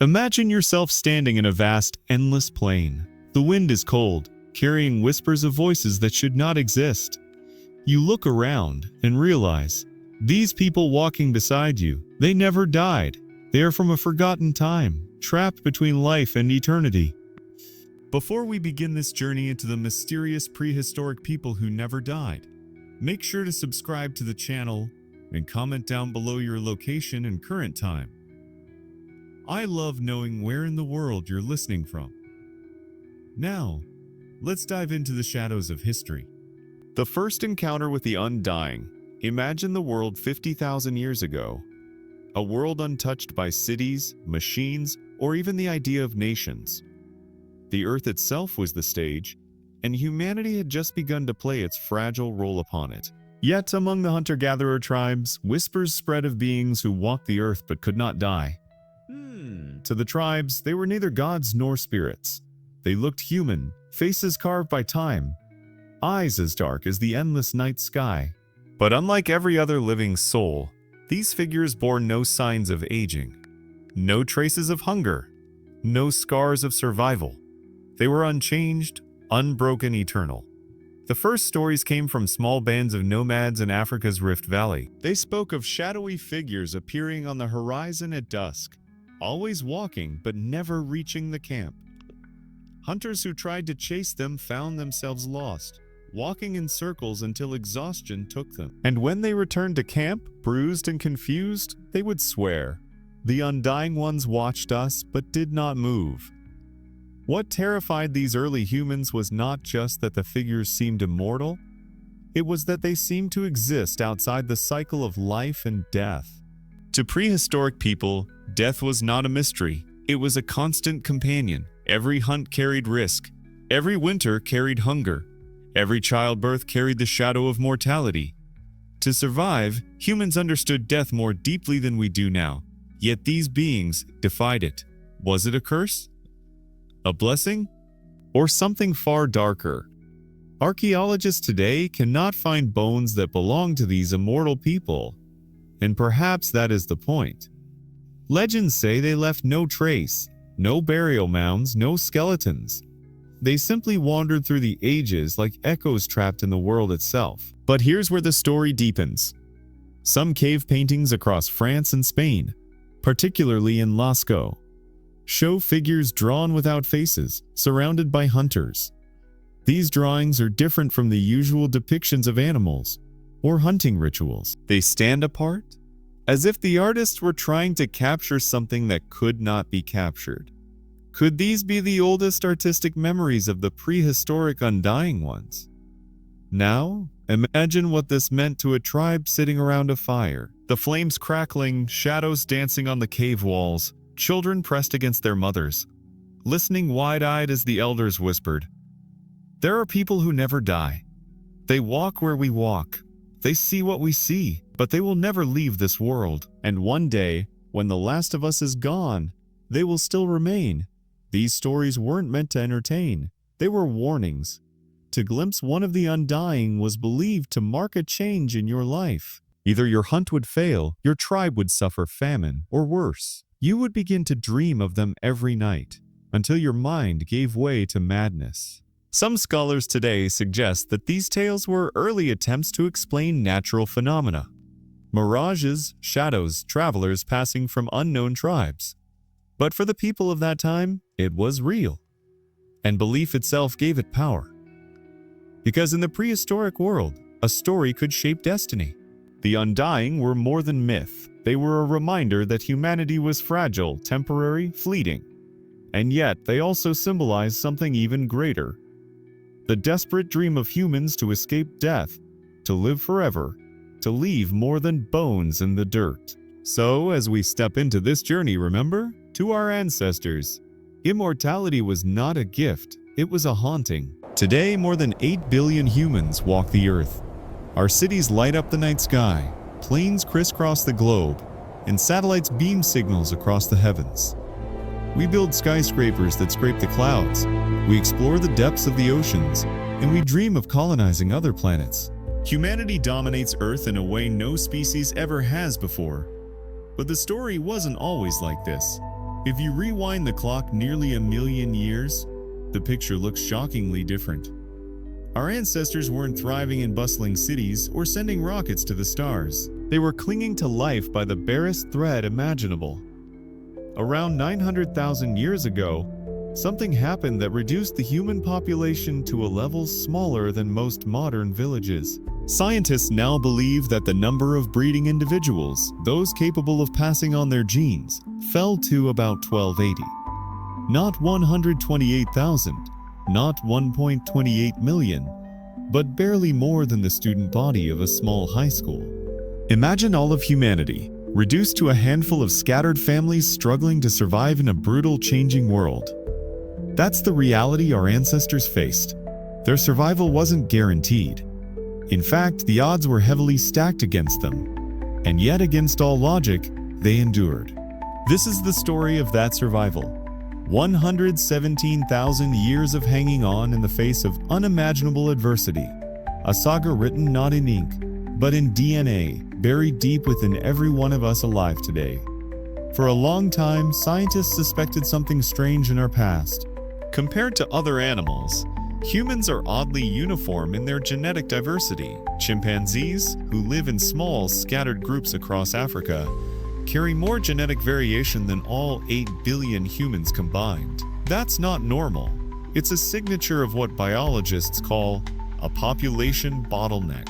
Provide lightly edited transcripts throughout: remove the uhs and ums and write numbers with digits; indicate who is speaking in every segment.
Speaker 1: Imagine yourself standing in a vast, endless plain. The wind is cold, carrying whispers of voices that should not exist. You look around and realize, these people walking beside you, they never died. They are from a forgotten time, trapped between life and eternity. Before we begin this journey into the mysterious prehistoric people who never died, make sure to subscribe to the channel and comment down below your location and current time. I love knowing where in the world you're listening from. Now, let's dive into the shadows of history. The first encounter with the undying. Imagine the world 50,000 years ago. A world untouched by cities, machines, or even the idea of nations. The Earth itself was the stage, and humanity had just begun to play its fragile role upon it. Yet among the hunter-gatherer tribes, whispers spread of beings who walked the earth but could not die. To the tribes, they were neither gods nor spirits. They looked human, faces carved by time, eyes as dark as the endless night sky. But unlike every other living soul, these figures bore no signs of aging, no traces of hunger, no scars of survival. They were unchanged, unbroken, eternal. The first stories came from small bands of nomads in Africa's Rift Valley. They spoke of shadowy figures appearing on the horizon at dusk, always walking but never reaching the camp. Hunters who tried to chase them found themselves lost, walking in circles until exhaustion took them. And when they returned to camp, bruised and confused, they would swear, "The undying ones watched us but did not move." What terrified these early humans was not just that the figures seemed immortal, it was that they seemed to exist outside the cycle of life and death. To prehistoric people, death was not a mystery. It was a constant companion. Every hunt carried risk. Every winter carried hunger. Every childbirth carried the shadow of mortality. To survive, humans understood death more deeply than we do now. Yet these beings defied it. Was it a curse? A blessing? Or something far darker? Archaeologists today cannot find bones that belong to these immortal people. And perhaps that is the point. Legends say they left no trace, no burial mounds, no skeletons. They simply wandered through the ages like echoes trapped in the world itself. But here's where the story deepens. Some cave paintings across France and Spain, particularly in Lascaux, show figures drawn without faces, surrounded by hunters. These drawings are different from the usual depictions of animals or hunting rituals. They stand apart, as if the artists were trying to capture something that could not be captured. Could these be the oldest artistic memories of the prehistoric undying ones? Now, imagine what this meant to a tribe sitting around a fire. The flames crackling, shadows dancing on the cave walls, children pressed against their mothers, listening wide-eyed as the elders whispered, "There are people who never die. They walk where we walk. They see what we see, but they will never leave this world. And one day, when the last of us is gone, they will still remain." These stories weren't meant to entertain. They were warnings. To glimpse one of the undying was believed to mark a change in your life. Either your hunt would fail, your tribe would suffer famine, or worse, you would begin to dream of them every night, until your mind gave way to madness. Some scholars today suggest that these tales were early attempts to explain natural phenomena. Mirages, shadows, travelers passing from unknown tribes. But for the people of that time, it was real. And belief itself gave it power. Because in the prehistoric world, a story could shape destiny. The undying were more than myth. They were a reminder that humanity was fragile, temporary, fleeting. And yet, they also symbolized something even greater. The desperate dream of humans to escape death, to live forever, to leave more than bones in the dirt. So, as we step into this journey, remember, to our ancestors, immortality was not a gift, it was a haunting. Today, more than 8 billion humans walk the earth. Our cities light up the night sky, planes crisscross the globe, and satellites beam signals across the heavens. We build skyscrapers that scrape the clouds, we explore the depths of the oceans, and we dream of colonizing other planets. Humanity dominates Earth in a way no species ever has before. But the story wasn't always like this. If you rewind the clock nearly a million years, the picture looks shockingly different. Our ancestors weren't thriving in bustling cities or sending rockets to the stars. They were clinging to life by the barest thread imaginable. Around 900,000 years ago, something happened that reduced the human population to a level smaller than most modern villages. Scientists now believe that the number of breeding individuals, those capable of passing on their genes, fell to about 1280. Not 128,000, not 1.28 million, but barely more than the student body of a small high school. Imagine all of humanity, reduced to a handful of scattered families struggling to survive in a brutal, changing world. That's the reality our ancestors faced. Their survival wasn't guaranteed. In fact, the odds were heavily stacked against them. And yet, against all logic, they endured. This is the story of that survival. 117,000 years of hanging on in the face of unimaginable adversity. A saga written not in ink, but in DNA, buried deep within every one of us alive today. For a long time, scientists suspected something strange in our past. Compared to other animals, humans are oddly uniform in their genetic diversity. Chimpanzees, who live in small, scattered groups across Africa, carry more genetic variation than all 8 billion humans combined. That's not normal. It's a signature of what biologists call a population bottleneck.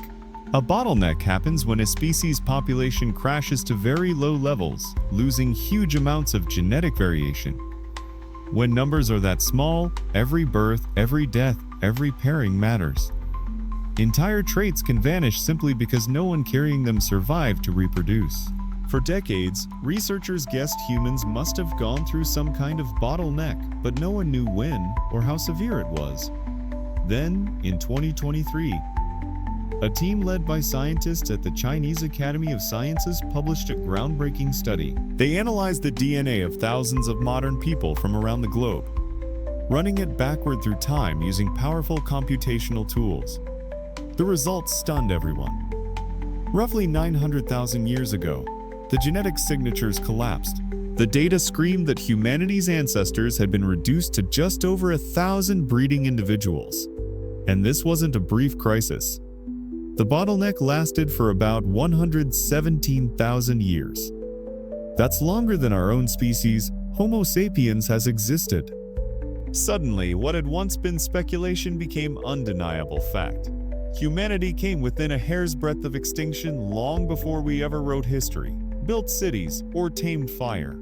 Speaker 1: A bottleneck happens when a species' population crashes to very low levels, losing huge amounts of genetic variation. When numbers are that small, every birth, every death, every pairing matters. Entire traits can vanish simply because no one carrying them survived to reproduce. For decades, researchers guessed humans must have gone through some kind of bottleneck, but no one knew when or how severe it was. Then, in 2023, a team led by scientists at the Chinese Academy of Sciences published a groundbreaking study. They analyzed the DNA of thousands of modern people from around the globe, running it backward through time using powerful computational tools. The results stunned everyone. Roughly 900,000 years ago, the genetic signatures collapsed. The data screamed that humanity's ancestors had been reduced to just over 1,000 breeding individuals. And this wasn't a brief crisis. The bottleneck lasted for about 117,000 years. That's longer than our own species, Homo sapiens, has existed. Suddenly, what had once been speculation became undeniable fact. Humanity came within a hair's breadth of extinction long before we ever wrote history, built cities, or tamed fire.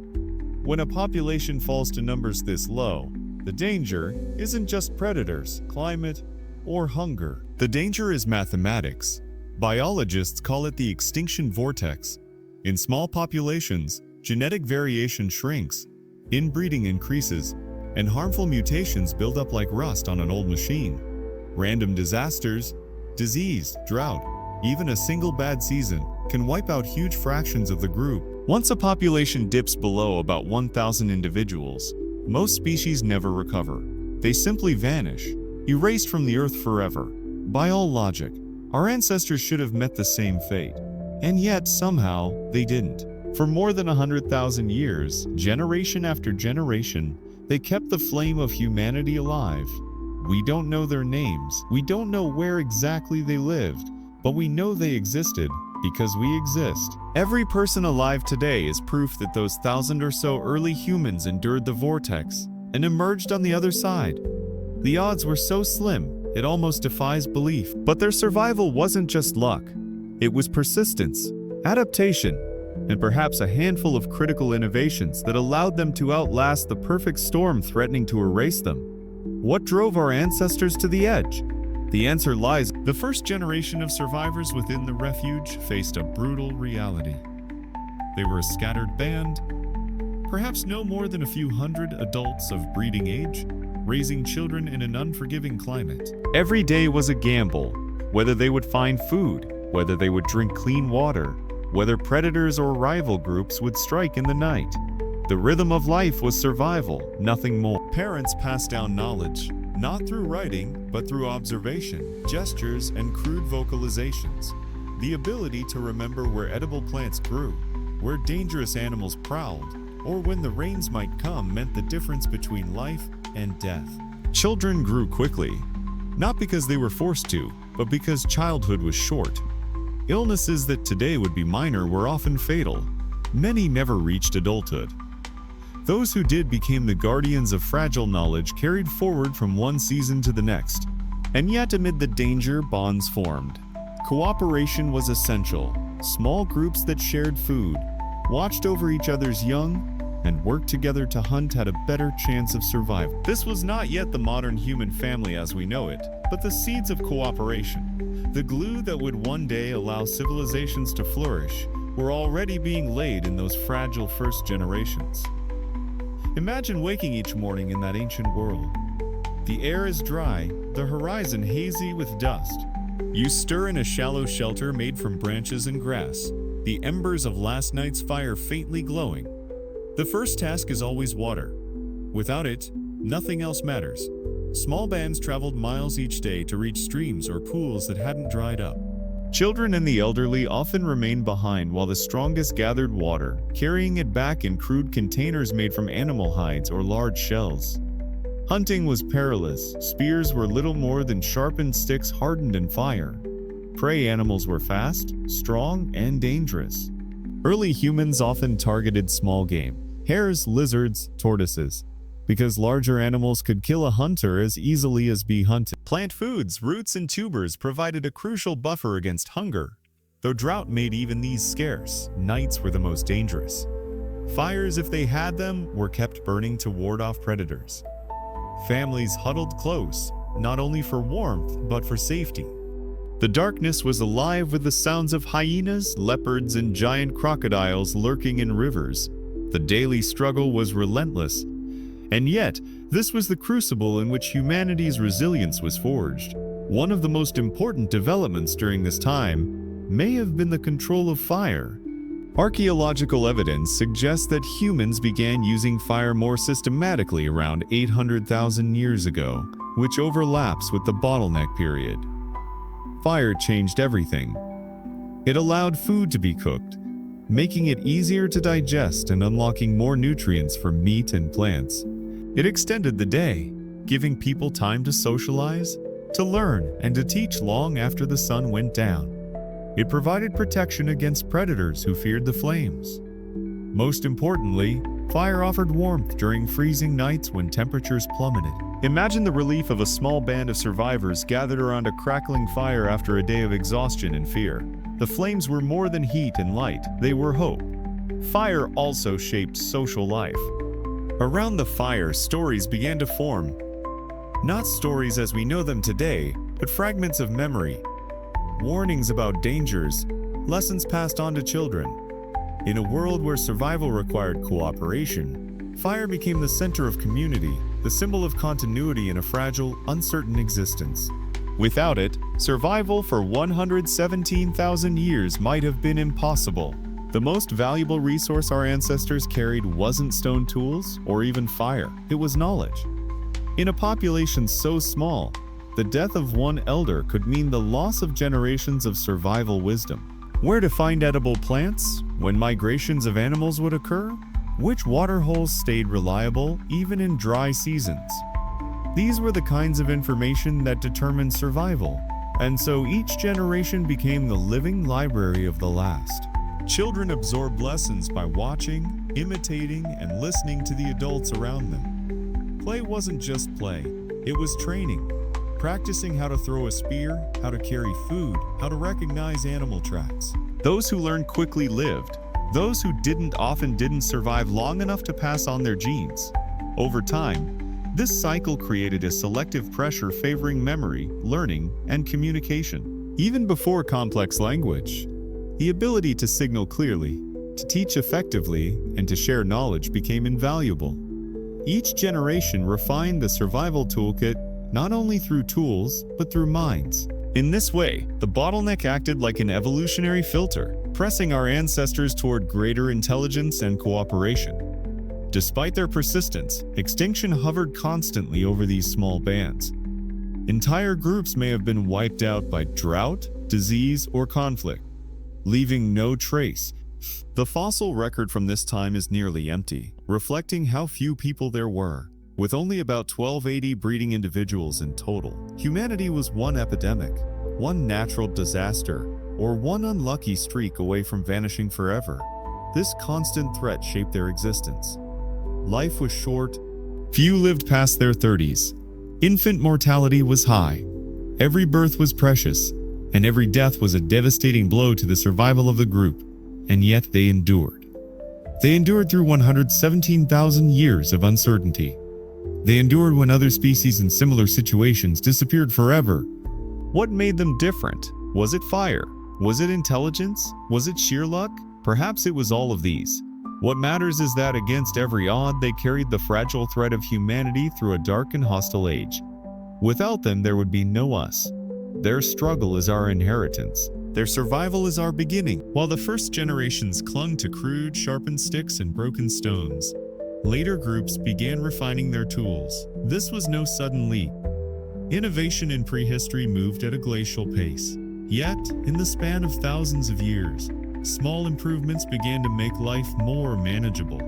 Speaker 1: When a population falls to numbers this low, the danger isn't just predators, climate, or hunger. The danger is mathematics. Biologists call it the extinction vortex. In small populations, genetic variation shrinks, inbreeding increases, and harmful mutations build up like rust on an old machine. Random disasters, disease, drought, even a single bad season can wipe out huge fractions of the group. Once a population dips below about 1,000 individuals, most species never recover. They simply vanish, erased from the earth forever. By all logic, our ancestors should have met the same fate. And yet, somehow, they didn't. For more than 100,000 years, generation after generation, they kept the flame of humanity alive. We don't know their names, we don't know where exactly they lived, but we know they existed because we exist. Every person alive today is proof that those 1,000 or so early humans endured the vortex and emerged on the other side. The odds were so slim, it almost defies belief. But their survival wasn't just luck. It was persistence, adaptation, and perhaps a handful of critical innovations that allowed them to outlast the perfect storm threatening to erase them. What drove our ancestors to the edge? The answer lies. The first generation of survivors within the refuge faced a brutal reality. They were a scattered band, perhaps no more than a few hundred adults of breeding age, raising children in an unforgiving climate. Every day was a gamble, whether they would find food, whether they would drink clean water, whether predators or rival groups would strike in the night. The rhythm of life was survival, nothing more. Parents passed down knowledge, not through writing, but through observation, gestures, and crude vocalizations. The ability to remember where edible plants grew, where dangerous animals prowled, or when the rains might come meant the difference between life and death. Children grew quickly, not because they were forced to, but because childhood was short. Illnesses that today would be minor were often fatal. Many never reached adulthood. Those who did became the guardians of fragile knowledge carried forward from one season to the next. And yet, amid the danger, bonds formed. Cooperation was essential. Small groups that shared food, watched over each other's young, and worked together to hunt had a better chance of survival. This was not yet the modern human family as we know it, but the seeds of cooperation, the glue that would one day allow civilizations to flourish, were already being laid in those fragile first generations. Imagine waking each morning in that ancient world. The air is dry, the horizon hazy with dust. You stir in a shallow shelter made from branches and grass, the embers of last night's fire faintly glowing. The first task is always water. Without it, nothing else matters. Small bands traveled miles each day to reach streams or pools that hadn't dried up. Children and the elderly often remained behind while the strongest gathered water, carrying it back in crude containers made from animal hides or large shells. Hunting was perilous. Spears were little more than sharpened sticks hardened in fire. Prey animals were fast, strong, and dangerous. Early humans often targeted small game, hares, lizards, tortoises, because larger animals could kill a hunter as easily as be hunted. Plant foods, roots, and tubers provided a crucial buffer against hunger. Though drought made even these scarce, nights were the most dangerous. Fires, if they had them, were kept burning to ward off predators. Families huddled close, not only for warmth, but for safety. The darkness was alive with the sounds of hyenas, leopards, and giant crocodiles lurking in rivers. The daily struggle was relentless. And yet, this was the crucible in which humanity's resilience was forged. One of the most important developments during this time may have been the control of fire. Archaeological evidence suggests that humans began using fire more systematically around 800,000 years ago, which overlaps with the bottleneck period. Fire changed everything. It allowed food to be cooked, making it easier to digest and unlocking more nutrients for meat and plants. It extended the day, giving people time to socialize, to learn, and to teach long after the sun went down. It provided protection against predators who feared the flames. Most importantly, fire offered warmth during freezing nights when temperatures plummeted. Imagine the relief of a small band of survivors gathered around a crackling fire after a day of exhaustion and fear. The flames were more than heat and light, they were hope. Fire also shaped social life. Around the fire, stories began to form. Not stories as we know them today, but fragments of memory. Warnings about dangers, lessons passed on to children. In a world where survival required cooperation, fire became the center of community, the symbol of continuity in a fragile, uncertain existence. Without it, survival for 117,000 years might have been impossible. The most valuable resource our ancestors carried wasn't stone tools or even fire, it was knowledge. In a population so small, the death of one elder could mean the loss of generations of survival wisdom. Where to find edible plants, when migrations of animals would occur, which water holes stayed reliable even in dry seasons. These were the kinds of information that determined survival, and so each generation became the living library of the last. Children absorbed lessons by watching, imitating, and listening to the adults around them. Play wasn't just play, it was training. Practicing how to throw a spear, how to carry food, how to recognize animal tracks. Those who learned quickly lived. Those who didn't often didn't survive long enough to pass on their genes. Over time, this cycle created a selective pressure favoring memory, learning, and communication. Even before complex language, the ability to signal clearly, to teach effectively, and to share knowledge became invaluable. Each generation refined the survival toolkit not only through tools, but through minds. In this way, the bottleneck acted like an evolutionary filter, pressing our ancestors toward greater intelligence and cooperation. Despite their persistence, extinction hovered constantly over these small bands. Entire groups may have been wiped out by drought, disease, or conflict, leaving no trace, The fossil record from this time is nearly empty, reflecting how few people there were. With only about 1280 breeding individuals in total, humanity was one epidemic, one natural disaster, or one unlucky streak away from vanishing forever. This constant threat shaped their existence. Life was short. Few lived past their 30s. Infant mortality was high. Every birth was precious, and every death was a devastating blow to the survival of the group. And yet they endured. They endured through 117,000 years of uncertainty. They endured when other species in similar situations disappeared forever. What made them different? Was it fire? Was it intelligence? Was it sheer luck? Perhaps it was all of these. What matters is that against every odd, they carried the fragile thread of humanity through a dark and hostile age. Without them, there would be no us. Their struggle is our inheritance. Their survival is our beginning. While the first generations clung to crude, sharpened sticks and broken stones, later groups began refining their tools. This was no sudden leap. Innovation in prehistory moved at a glacial pace. Yet, in the span of thousands of years, small improvements began to make life more manageable.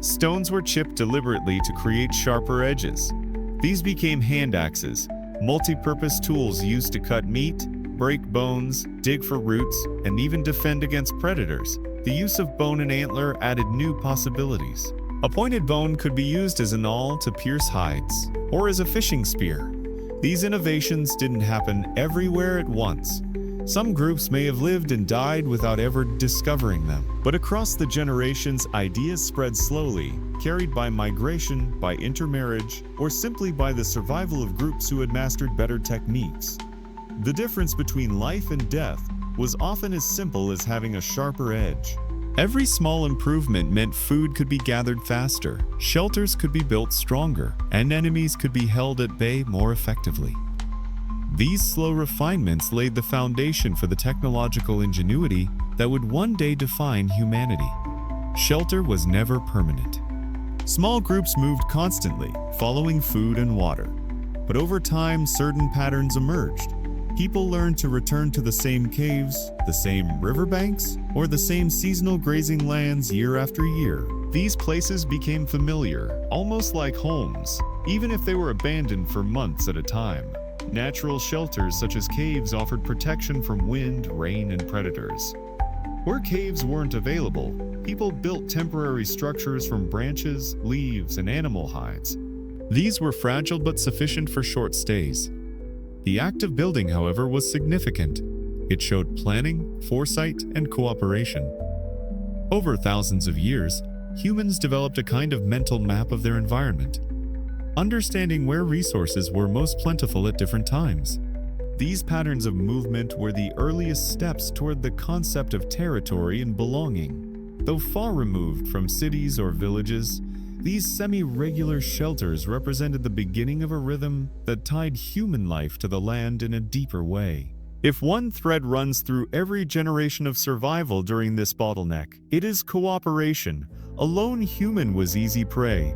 Speaker 1: Stones were chipped deliberately to create sharper edges. These became hand axes, multi-purpose tools used to cut meat, break bones, dig for roots, and even defend against predators. The use of bone and antler added new possibilities. A pointed bone could be used as an awl to pierce hides, or as a fishing spear. These innovations didn't happen everywhere at once. Some groups may have lived and died without ever discovering them. But across the generations, ideas spread slowly, carried by migration, by intermarriage, or simply by the survival of groups who had mastered better techniques. The difference between life and death was often as simple as having a sharper edge. Every small improvement meant food could be gathered faster, shelters could be built stronger, and enemies could be held at bay more effectively. These slow refinements laid the foundation for the technological ingenuity that would one day define humanity. Shelter was never permanent. Small groups moved constantly, following food and water. But over time, certain patterns emerged. People learned to return to the same caves, the same riverbanks, or the same seasonal grazing lands year after year. These places became familiar, almost like homes, even if they were abandoned for months at a time. Natural shelters such as caves offered protection from wind, rain, and predators. Where caves weren't available, people built temporary structures from branches, leaves, and animal hides. These were fragile but sufficient for short stays. The act of building, however, was significant. It showed planning, foresight, and cooperation. Over thousands of years, humans developed a kind of mental map of their environment, understanding where resources were most plentiful at different times. These patterns of movement were the earliest steps toward the concept of territory and belonging. Though far removed from cities or villages, these semi-regular shelters represented the beginning of a rhythm that tied human life to the land in a deeper way. If one thread runs through every generation of survival during this bottleneck, it is cooperation. A lone human was easy prey,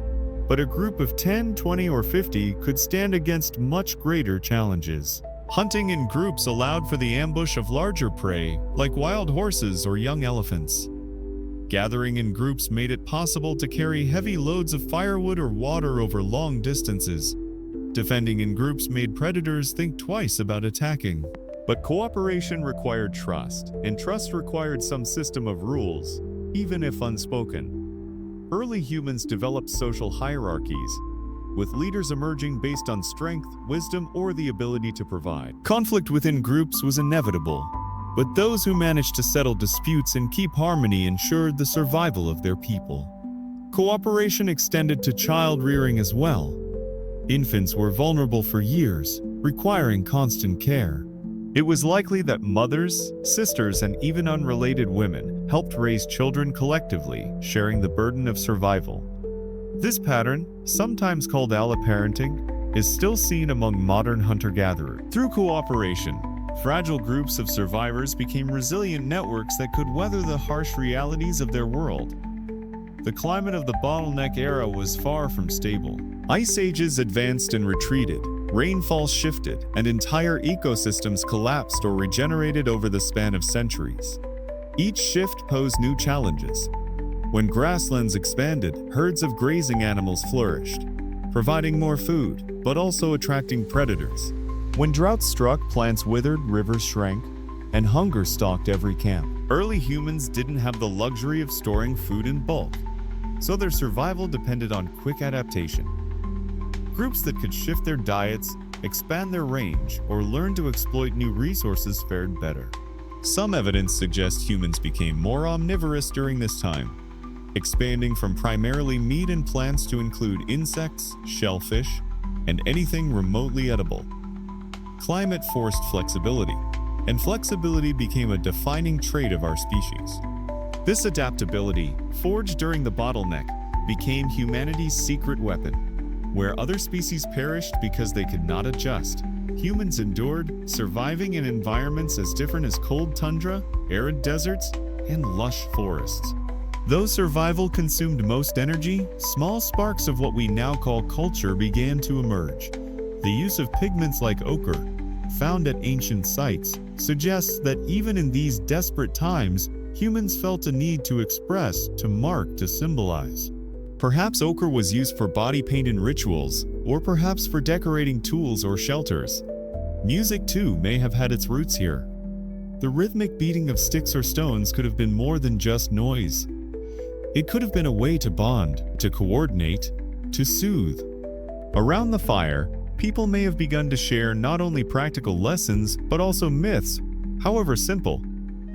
Speaker 1: but a group of 10, 20, or 50 could stand against much greater challenges. Hunting in groups allowed for the ambush of larger prey, like wild horses or young elephants. Gathering in groups made it possible to carry heavy loads of firewood or water over long distances. Defending in groups made predators think twice about attacking. But cooperation required trust, and trust required some system of rules, even if unspoken. Early humans developed social hierarchies, with leaders emerging based on strength, wisdom, or the ability to provide. Conflict within groups was inevitable, but those who managed to settle disputes and keep harmony ensured the survival of their people. Cooperation extended to child rearing as well. Infants were vulnerable for years, requiring constant care. It was likely that mothers, sisters, and even unrelated women helped raise children collectively, sharing the burden of survival. This pattern, sometimes called alloparenting, is still seen among modern hunter-gatherers. Through cooperation, fragile groups of survivors became resilient networks that could weather the harsh realities of their world. The climate of the bottleneck era was far from stable. Ice ages advanced and retreated. Rainfall shifted, and entire ecosystems collapsed or regenerated over the span of centuries. Each shift posed new challenges. When grasslands expanded, herds of grazing animals flourished, providing more food, but also attracting predators. When drought struck, plants withered, rivers shrank, and hunger stalked every camp. Early humans didn't have the luxury of storing food in bulk, so their survival depended on quick adaptation. Groups that could shift their diets, expand their range, or learn to exploit new resources fared better. Some evidence suggests humans became more omnivorous during this time, expanding from primarily meat and plants to include insects, shellfish, and anything remotely edible. Climate forced flexibility, and flexibility became a defining trait of our species. This adaptability, forged during the bottleneck, became humanity's secret weapon. Where other species perished because they could not adjust, humans endured, surviving in environments as different as cold tundra, arid deserts, and lush forests. Though survival consumed most energy, small sparks of what we now call culture began to emerge. The use of pigments like ochre, found at ancient sites, suggests that even in these desperate times, humans felt a need to express, to mark, to symbolize. Perhaps ochre was used for body paint in rituals, or perhaps for decorating tools or shelters. Music, too, may have had its roots here. The rhythmic beating of sticks or stones could have been more than just noise. It could have been a way to bond, to coordinate, to soothe. Around the fire, people may have begun to share not only practical lessons, but also myths, however simple,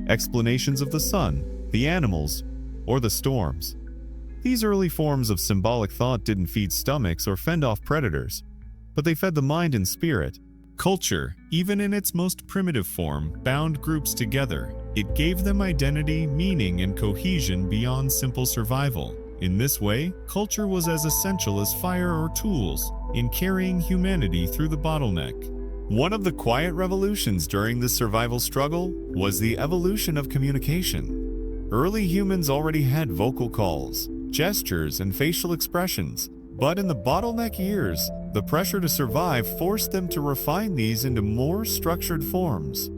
Speaker 1: explanations of the sun, the animals, or the storms. These early forms of symbolic thought didn't feed stomachs or fend off predators, but they fed the mind and spirit. Culture, even in its most primitive form, bound groups together. It gave them identity, meaning, and cohesion beyond simple survival. In this way, culture was as essential as fire or tools in carrying humanity through the bottleneck. One of the quiet revolutions during this survival struggle was the evolution of communication. Early humans already had vocal calls, gestures, and facial expressions, but in the bottleneck years, the pressure to survive forced them to refine these into more structured forms.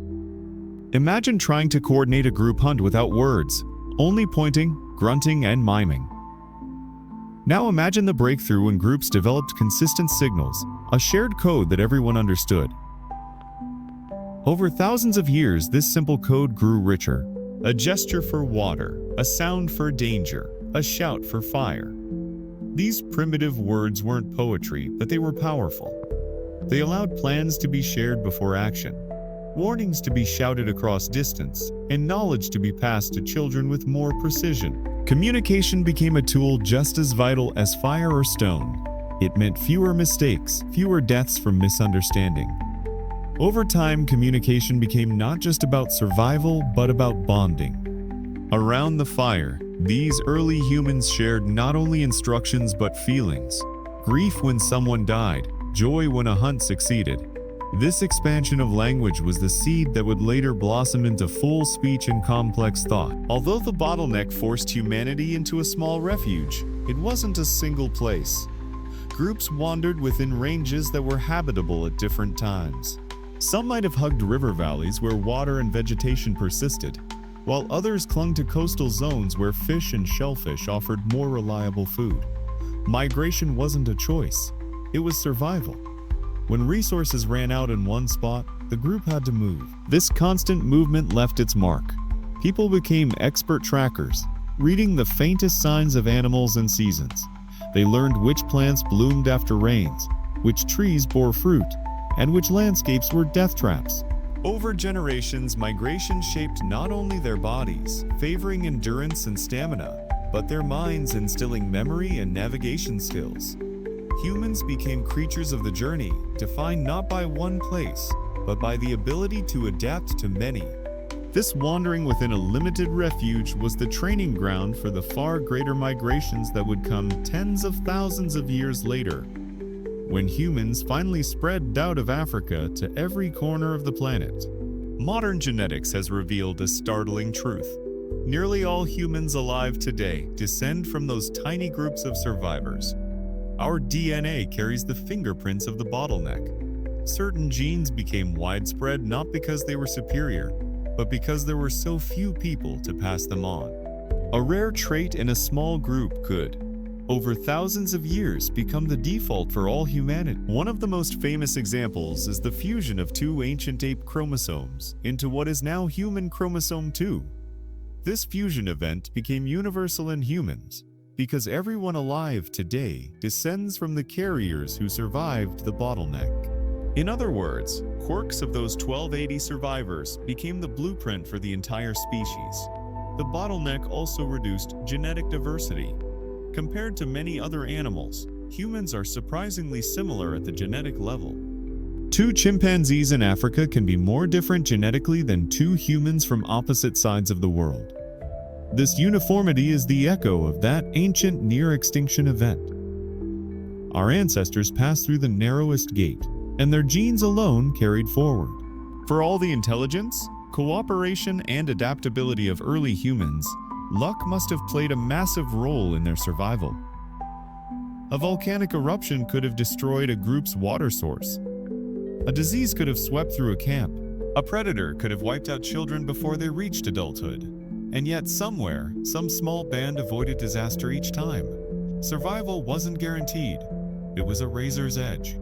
Speaker 1: Imagine trying to coordinate a group hunt without words, only pointing, grunting, and miming. Now imagine the breakthrough when groups developed consistent signals, a shared code that everyone understood. Over thousands of years, this simple code grew richer. A gesture for water, a sound for danger, a shout for fire. These primitive words weren't poetry, but they were powerful. They allowed plans to be shared before action, warnings to be shouted across distance, and knowledge to be passed to children with more precision. Communication became a tool just as vital as fire or stone. It meant fewer mistakes, fewer deaths from misunderstanding. Over time, communication became not just about survival, but about bonding. Around the fire, these early humans shared not only instructions but feelings. Grief when someone died, joy when a hunt succeeded. This expansion of language was the seed that would later blossom into full speech and complex thought. Although the bottleneck forced humanity into a small refuge, it wasn't a single place. Groups wandered within ranges that were habitable at different times. Some might have hugged river valleys where water and vegetation persisted, while others clung to coastal zones where fish and shellfish offered more reliable food. Migration wasn't a choice, it was survival. When resources ran out in one spot, the group had to move. This constant movement left its mark. People became expert trackers, reading the faintest signs of animals and seasons. They learned which plants bloomed after rains, which trees bore fruit, and which landscapes were death traps. Over generations, migration shaped not only their bodies, favoring endurance and stamina, but their minds, instilling memory and navigation skills. Humans became creatures of the journey, defined not by one place, but by the ability to adapt to many. This wandering within a limited refuge was the training ground for the far greater migrations that would come tens of thousands of years later, when humans finally spread out of Africa to every corner of the planet. Modern genetics has revealed a startling truth. Nearly all humans alive today descend from those tiny groups of survivors. Our DNA carries the fingerprints of the bottleneck. Certain genes became widespread not because they were superior, but because there were so few people to pass them on. A rare trait in a small group could, over thousands of years, become the default for all humanity. One of the most famous examples is the fusion of two ancient ape chromosomes into what is now human chromosome 2. This fusion event became universal in humans because everyone alive today descends from the carriers who survived the bottleneck. In other words, quirks of those 1280 survivors became the blueprint for the entire species. The bottleneck also reduced genetic diversity. Compared to many other animals, humans are surprisingly similar at the genetic level. Two chimpanzees in Africa can be more different genetically than two humans from opposite sides of the world. This uniformity is the echo of that ancient near-extinction event. Our ancestors passed through the narrowest gate, and their genes alone carried forward. For all the intelligence, cooperation, and adaptability of early humans, luck must have played a massive role in their survival. A volcanic eruption could have destroyed a group's water source. A disease could have swept through a camp. A predator could have wiped out children before they reached adulthood. And yet somewhere, some small band avoided disaster each time. Survival wasn't guaranteed. It was a razor's edge.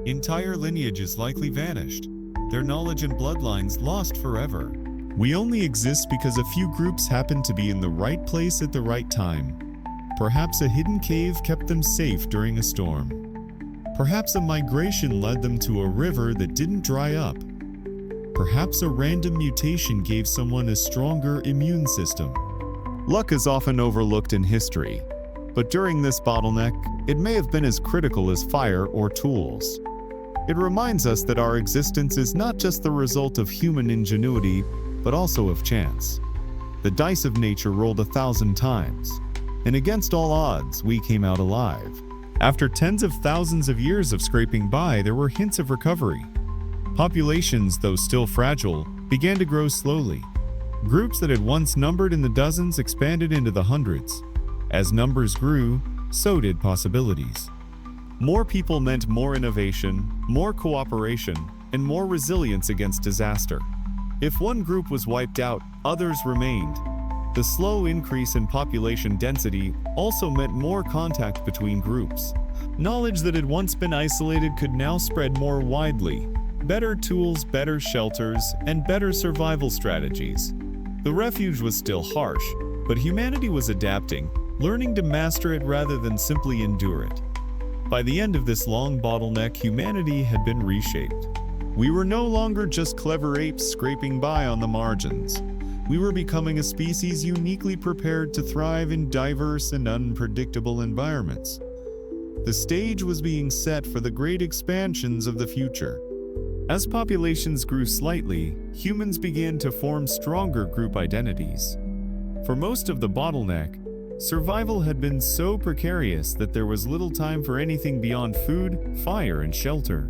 Speaker 1: Entire lineages likely vanished, their knowledge and bloodlines lost forever. We only exist because a few groups happened to be in the right place at the right time. Perhaps a hidden cave kept them safe during a storm. Perhaps a migration led them to a river that didn't dry up. Perhaps a random mutation gave someone a stronger immune system. Luck is often overlooked in history, but during this bottleneck, it may have been as critical as fire or tools. It reminds us that our existence is not just the result of human ingenuity, but also of chance. The dice of nature rolled 1,000 times, and against all odds, we came out alive. After tens of thousands of years of scraping by, there were hints of recovery. Populations, though still fragile, began to grow slowly. Groups that had once numbered in the dozens expanded into the hundreds. As numbers grew, so did possibilities. More people meant more innovation, more cooperation, and more resilience against disaster. If one group was wiped out, others remained. The slow increase in population density also meant more contact between groups. Knowledge that had once been isolated could now spread more widely. Better tools, better shelters, and better survival strategies. The refuge was still harsh, but humanity was adapting, learning to master it rather than simply endure it. By the end of this long bottleneck, humanity had been reshaped. We were no longer just clever apes scraping by on the margins. We were becoming a species uniquely prepared to thrive in diverse and unpredictable environments. The stage was being set for the great expansions of the future. As populations grew slightly, humans began to form stronger group identities. For most of the bottleneck, survival had been so precarious that there was little time for anything beyond food, fire, and shelter.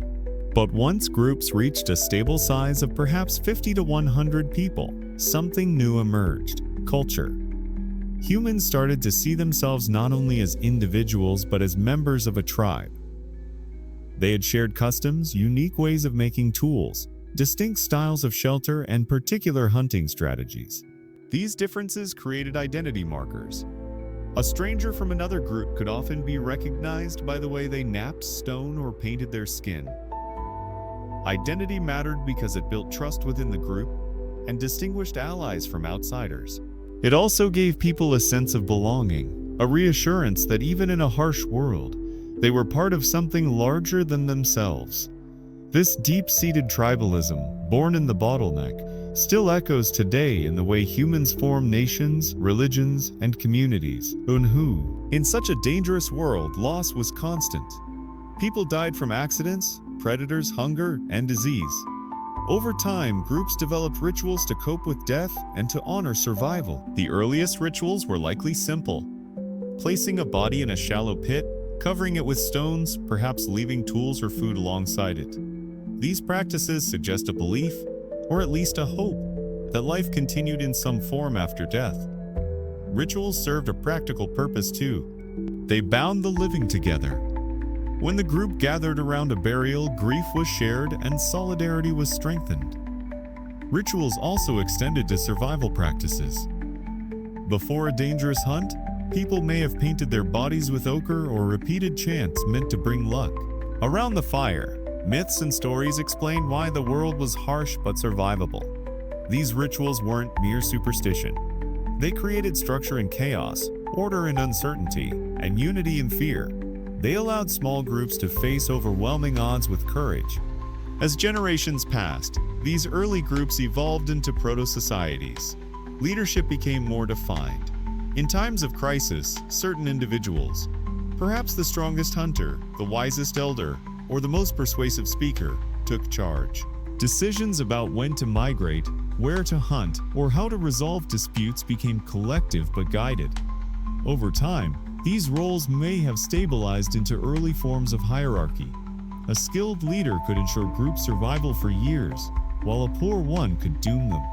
Speaker 1: But once groups reached a stable size of perhaps 50 to 100 people, something new emerged: culture. Humans started to see themselves not only as individuals but as members of a tribe. They had shared customs, unique ways of making tools, distinct styles of shelter, and particular hunting strategies. These differences created identity markers. A stranger from another group could often be recognized by the way they napped, stoned, or painted their skin. Identity mattered because it built trust within the group and distinguished allies from outsiders. It also gave people a sense of belonging, a reassurance that even in a harsh world, they were part of something larger than themselves. This deep-seated tribalism, born in the bottleneck, still echoes today in the way humans form nations, religions, and communities. In such a dangerous world, loss was constant. People died from accidents, predators, hunger, and disease. Over time, groups developed rituals to cope with death and to honor survival. The earliest rituals were likely simple: placing a body in a shallow pit, covering it with stones, perhaps leaving tools or food alongside it. These practices suggest a belief, or at least a hope, that life continued in some form after death. Rituals served a practical purpose too. They bound the living together. When the group gathered around a burial, grief was shared and solidarity was strengthened. Rituals also extended to survival practices. Before a dangerous hunt, people may have painted their bodies with ochre or repeated chants meant to bring luck. Around the fire, myths and stories explain why the world was harsh but survivable. These rituals weren't mere superstition. They created structure in chaos, order in uncertainty, and unity in fear. They allowed small groups to face overwhelming odds with courage. As generations passed, these early groups evolved into proto-societies. Leadership became more defined. In times of crisis, certain individuals, perhaps the strongest hunter, the wisest elder, or the most persuasive speaker, took charge. Decisions about when to migrate, where to hunt, or how to resolve disputes became collective but guided. Over time, these roles may have stabilized into early forms of hierarchy. A skilled leader could ensure group survival for years, while a poor one could doom them.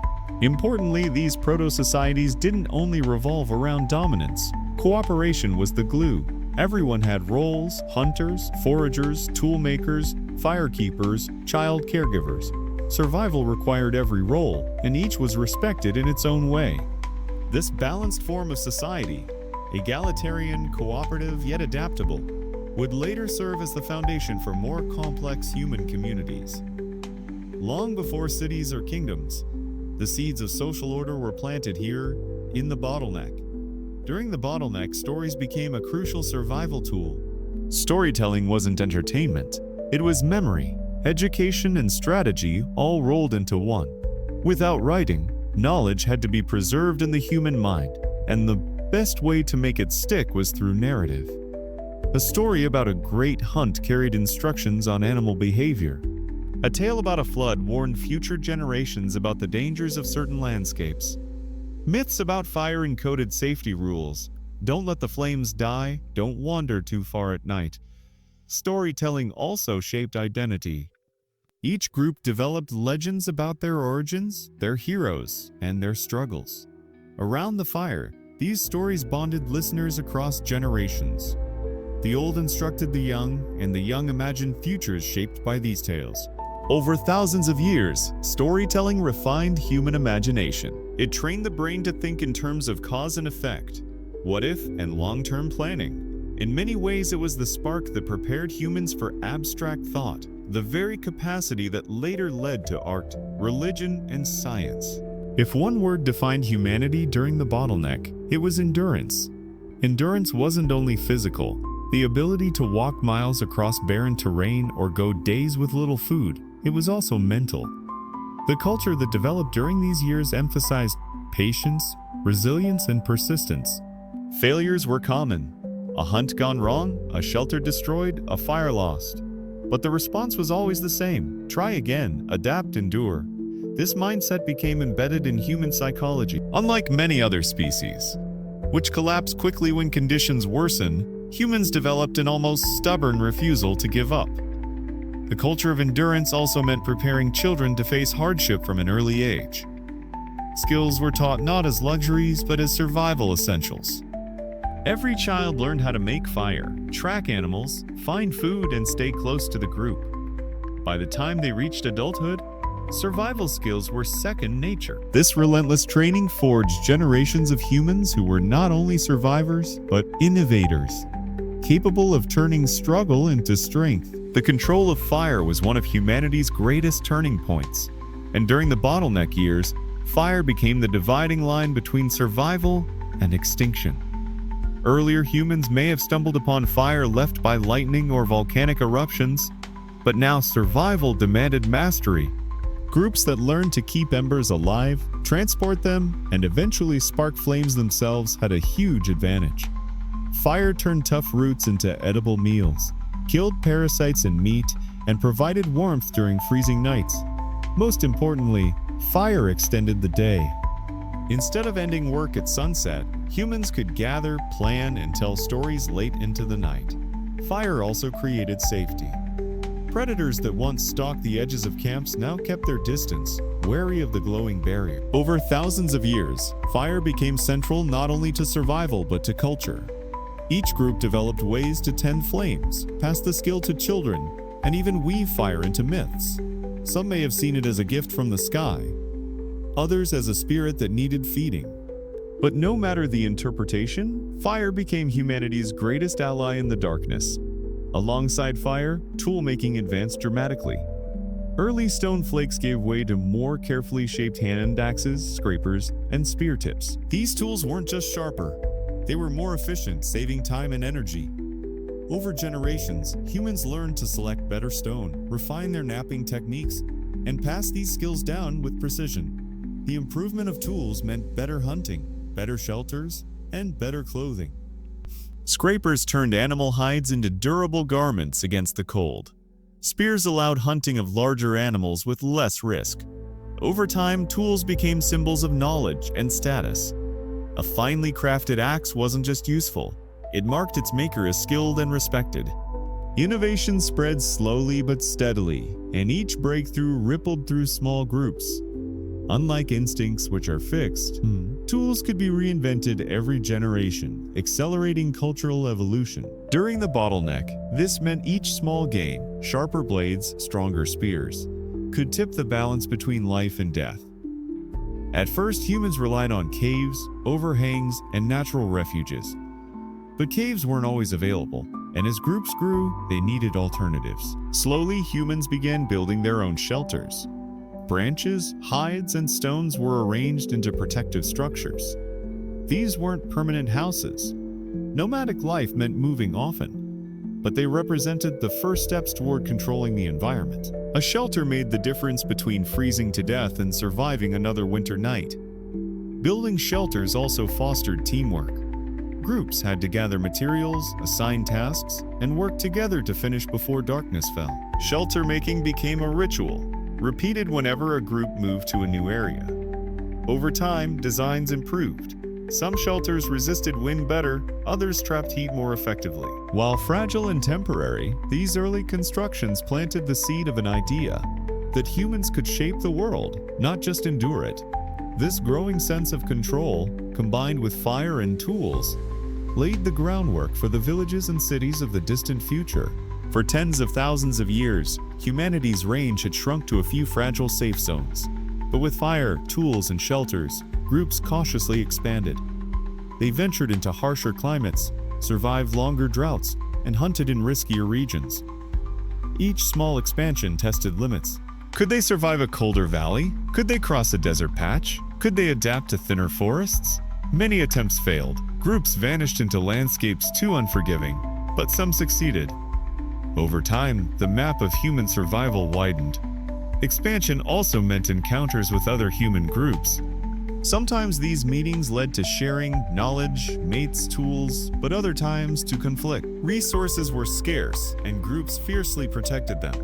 Speaker 1: Importantly, these proto-societies didn't only revolve around dominance. Cooperation was the glue. Everyone had roles: hunters, foragers, toolmakers, firekeepers, child caregivers. Survival required every role, and each was respected in its own way. This balanced form of society, egalitarian, cooperative, yet adaptable, would later serve as the foundation for more complex human communities. Long before cities or kingdoms, the seeds of social order were planted here, in the bottleneck. During the bottleneck, stories became a crucial survival tool. Storytelling wasn't entertainment. It was memory, education, and strategy all rolled into one. Without writing, knowledge had to be preserved in the human mind, and the best way to make it stick was through narrative. A story about a great hunt carried instructions on animal behavior. A tale about a flood warned future generations about the dangers of certain landscapes. Myths about fire encoded safety rules. Don't let the flames die, don't wander too far at night. Storytelling also shaped identity. Each group developed legends about their origins, their heroes, and their struggles. Around the fire, these stories bonded listeners across generations. The old instructed the young, and the young imagined futures shaped by these tales. Over thousands of years, storytelling refined human imagination. It trained the brain to think in terms of cause and effect, what if, and long-term planning. In many ways, it was the spark that prepared humans for abstract thought, the very capacity that later led to art, religion, and science. If one word defined humanity during the bottleneck, it was endurance. Endurance wasn't only physical. The ability to walk miles across barren terrain or go days with little food, it was also mental. The culture that developed during these years emphasized patience, resilience, and persistence. Failures were common. A hunt gone wrong, a shelter destroyed, a fire lost. But the response was always the same: try again, adapt, endure. This mindset became embedded in human psychology. Unlike many other species, which collapse quickly when conditions worsen, humans developed an almost stubborn refusal to give up. The culture of endurance also meant preparing children to face hardship from an early age. Skills were taught not as luxuries, but as survival essentials. Every child learned how to make fire, track animals, find food, and stay close to the group. By the time they reached adulthood, survival skills were second nature. This relentless training forged generations of humans who were not only survivors, but innovators, capable of turning struggle into strength. The control of fire was one of humanity's greatest turning points, and during the bottleneck years, fire became the dividing line between survival and extinction. Earlier humans may have stumbled upon fire left by lightning or volcanic eruptions, but now survival demanded mastery. Groups that learned to keep embers alive, transport them, and eventually spark flames themselves had a huge advantage. Fire turned tough roots into edible meals, killed parasites in meat, and provided warmth during freezing nights. Most importantly, fire extended the day. Instead of ending work at sunset, humans could gather, plan, and tell stories late into the night. Fire also created safety. Predators that once stalked the edges of camps now kept their distance, wary of the glowing barrier. Over thousands of years, fire became central not only to survival but to culture. Each group developed ways to tend flames, pass the skill to children, and even weave fire into myths. Some may have seen it as a gift from the sky, others as a spirit that needed feeding. But no matter the interpretation, fire became humanity's greatest ally in the darkness. Alongside fire, tool-making advanced dramatically. Early stone flakes gave way to more carefully shaped hand axes, scrapers, and spear tips. These tools weren't just sharper, they were more efficient, saving time and energy. Over generations, humans learned to select better stone, refine their knapping techniques, and pass these skills down with precision. The improvement of tools meant better hunting, better shelters, and better clothing. Scrapers turned animal hides into durable garments against the cold. Spears allowed hunting of larger animals with less risk. Over time, tools became symbols of knowledge and status. A finely crafted axe wasn't just useful, it marked its maker as skilled and respected. Innovation spread slowly but steadily, and each breakthrough rippled through small groups. Unlike instincts, which are fixed, tools could be reinvented every generation, accelerating cultural evolution. During the bottleneck, this meant each small gain, sharper blades, stronger spears, could tip the balance between life and death. At first, humans relied on caves, overhangs, and natural refuges. But caves weren't always available, and as groups grew, they needed alternatives. Slowly, humans began building their own shelters. Branches, hides, and stones were arranged into protective structures. These weren't permanent houses. Nomadic life meant moving often, but they represented the first steps toward controlling the environment. A shelter made the difference between freezing to death and surviving another winter night. Building shelters also fostered teamwork. Groups had to gather materials, assign tasks, and work together to finish before darkness fell. Shelter making became a ritual, repeated whenever a group moved to a new area. Over time, designs improved. Some shelters resisted wind better, others trapped heat more effectively. While fragile and temporary, these early constructions planted the seed of an idea that humans could shape the world, not just endure it. This growing sense of control, combined with fire and tools, laid the groundwork for the villages and cities of the distant future. For tens of thousands of years, humanity's range had shrunk to a few fragile safe zones. But with fire, tools, and shelters, groups cautiously expanded. They ventured into harsher climates, survived longer droughts, and hunted in riskier regions. Each small expansion tested limits. Could they survive a colder valley? Could they cross a desert patch? Could they adapt to thinner forests? Many attempts failed. Groups vanished into landscapes too unforgiving, but some succeeded. Over time, the map of human survival widened. Expansion also meant encounters with other human groups. Sometimes these meetings led to sharing knowledge, mates, tools, but other times to conflict. Resources were scarce, and groups fiercely protected them.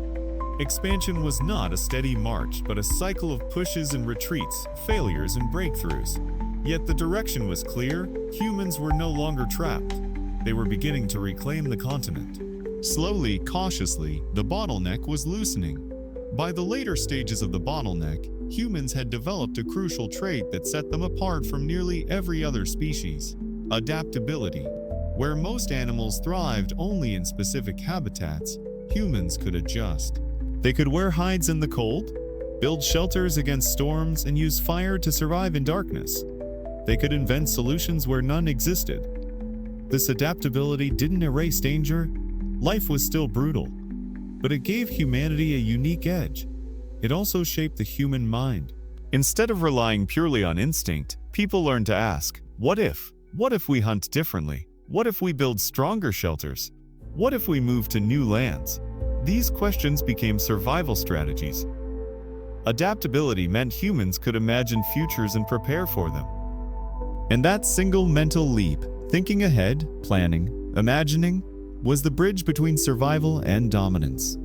Speaker 1: Expansion was not a steady march, but a cycle of pushes and retreats, failures and breakthroughs. Yet the direction was clear. Humans were no longer trapped. They were beginning to reclaim the continent. Slowly, cautiously, the bottleneck was loosening. By the later stages of the bottleneck, humans had developed a crucial trait that set them apart from nearly every other species: adaptability. Where most animals thrived only in specific habitats, humans could adjust. They could wear hides in the cold, build shelters against storms, and use fire to survive in darkness. They could invent solutions where none existed. This adaptability didn't erase danger. Life was still brutal, but it gave humanity a unique edge. It also shaped the human mind. Instead of relying purely on instinct, people learned to ask, what if? What if we hunt differently? What if we build stronger shelters? What if we move to new lands? These questions became survival strategies. Adaptability meant humans could imagine futures and prepare for them. And that single mental leap, thinking ahead, planning, imagining, was the bridge between survival and dominance.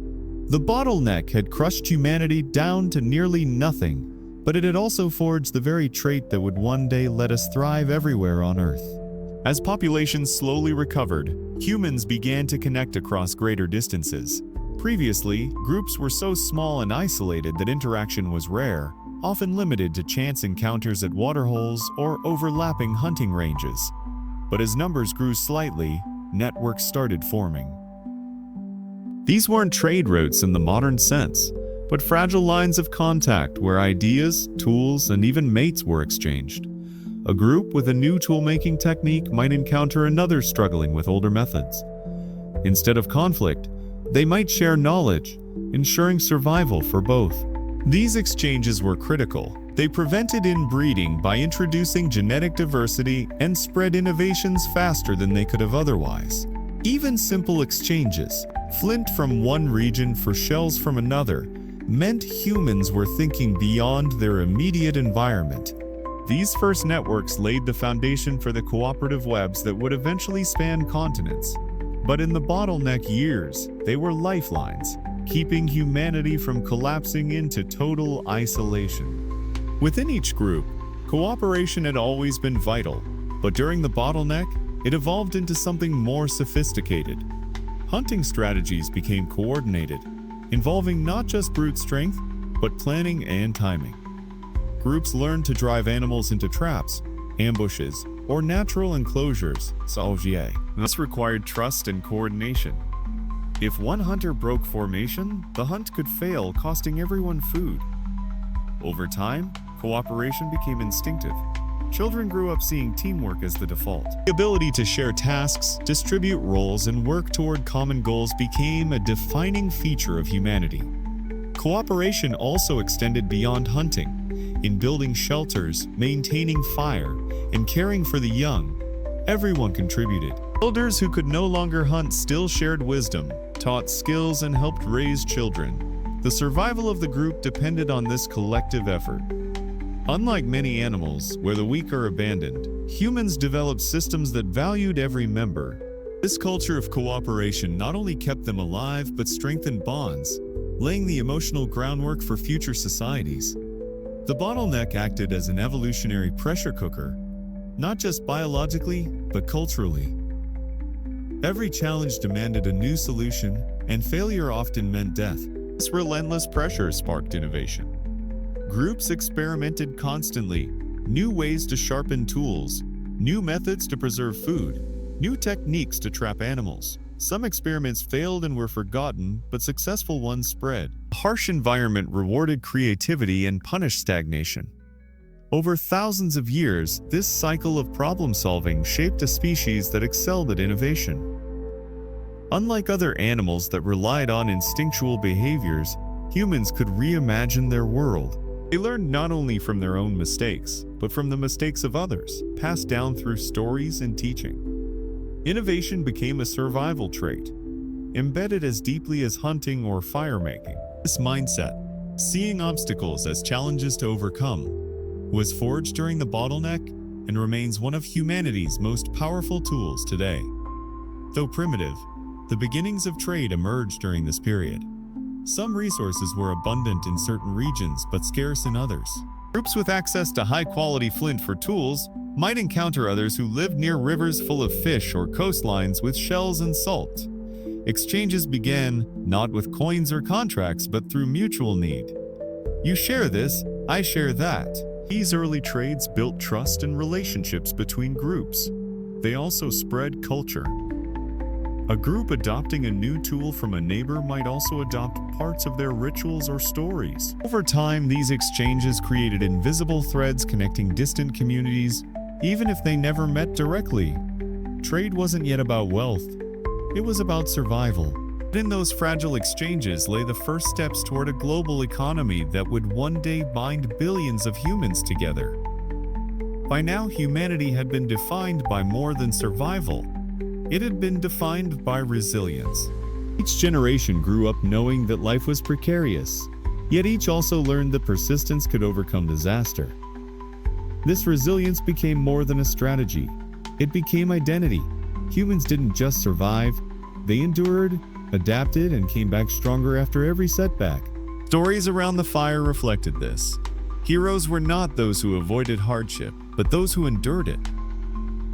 Speaker 1: The bottleneck had crushed humanity down to nearly nothing, but it had also forged the very trait that would one day let us thrive everywhere on Earth. As populations slowly recovered, humans began to connect across greater distances. Previously, groups were so small and isolated that interaction was rare, often limited to chance encounters at waterholes or overlapping hunting ranges. But as numbers grew slightly, networks started forming. These weren't trade routes in the modern sense, but fragile lines of contact where ideas, tools, and even mates were exchanged. A group with a new tool-making technique might encounter another struggling with older methods. Instead of conflict, they might share knowledge, ensuring survival for both. These exchanges were critical. They prevented inbreeding by introducing genetic diversity and spread innovations faster than they could have otherwise. Even simple exchanges, flint from one region for shells from another, meant humans were thinking beyond their immediate environment. These first networks laid the foundation for the cooperative webs that would eventually span continents. But in the bottleneck years, they were lifelines, keeping humanity from collapsing into total isolation. Within each group, cooperation had always been vital, but during the bottleneck, it evolved into something more sophisticated. Hunting strategies became coordinated, involving not just brute strength, but planning and timing. Groups learned to drive animals into traps, ambushes, or natural enclosures, saugier. This required trust and coordination. If one hunter broke formation, the hunt could fail, costing everyone food. Over time, cooperation became instinctive. Children grew up seeing teamwork as the default. The ability to share tasks, distribute roles, and work toward common goals became a defining feature of humanity. Cooperation also extended beyond hunting. In building shelters, maintaining fire, and caring for the young, everyone contributed. Elders who could no longer hunt still shared wisdom, taught skills, and helped raise children. The survival of the group depended on this collective effort. Unlike many animals, where the weak are abandoned, humans developed systems that valued every member. This culture of cooperation not only kept them alive, but strengthened bonds, laying the emotional groundwork for future societies. The bottleneck acted as an evolutionary pressure cooker, not just biologically, but culturally. Every challenge demanded a new solution, and failure often meant death. This relentless pressure sparked innovation. Groups experimented constantly, new ways to sharpen tools, new methods to preserve food, new techniques to trap animals. Some experiments failed and were forgotten, but successful ones spread. A harsh environment rewarded creativity and punished stagnation. Over thousands of years, this cycle of problem-solving shaped a species that excelled at innovation. Unlike other animals that relied on instinctual behaviors, humans could reimagine their world. They learned not only from their own mistakes, but from the mistakes of others, passed down through stories and teaching. Innovation became a survival trait, embedded as deeply as hunting or firemaking. This mindset, seeing obstacles as challenges to overcome, was forged during the bottleneck and remains one of humanity's most powerful tools today. Though primitive, the beginnings of trade emerged during this period. Some resources were abundant in certain regions but scarce in others. Groups with access to high-quality flint for tools might encounter others who lived near rivers full of fish or coastlines with shells and salt. Exchanges began not with coins or contracts but through mutual need. You share this, I share that. These early trades built trust and relationships between groups. They also spread culture. A group adopting a new tool from a neighbor might also adopt parts of their rituals or stories. Over time, these exchanges created invisible threads connecting distant communities, even if they never met directly. Trade wasn't yet about wealth, it was about survival. But in those fragile exchanges lay the first steps toward a global economy that would one day bind billions of humans together. By now, humanity had been defined by more than survival. It had been defined by resilience. Each generation grew up knowing that life was precarious, yet each also learned that persistence could overcome disaster. This resilience became more than a strategy. It became identity. Humans didn't just survive, they endured, adapted, and came back stronger after every setback. Stories around the fire reflected this. Heroes were not those who avoided hardship, but those who endured it.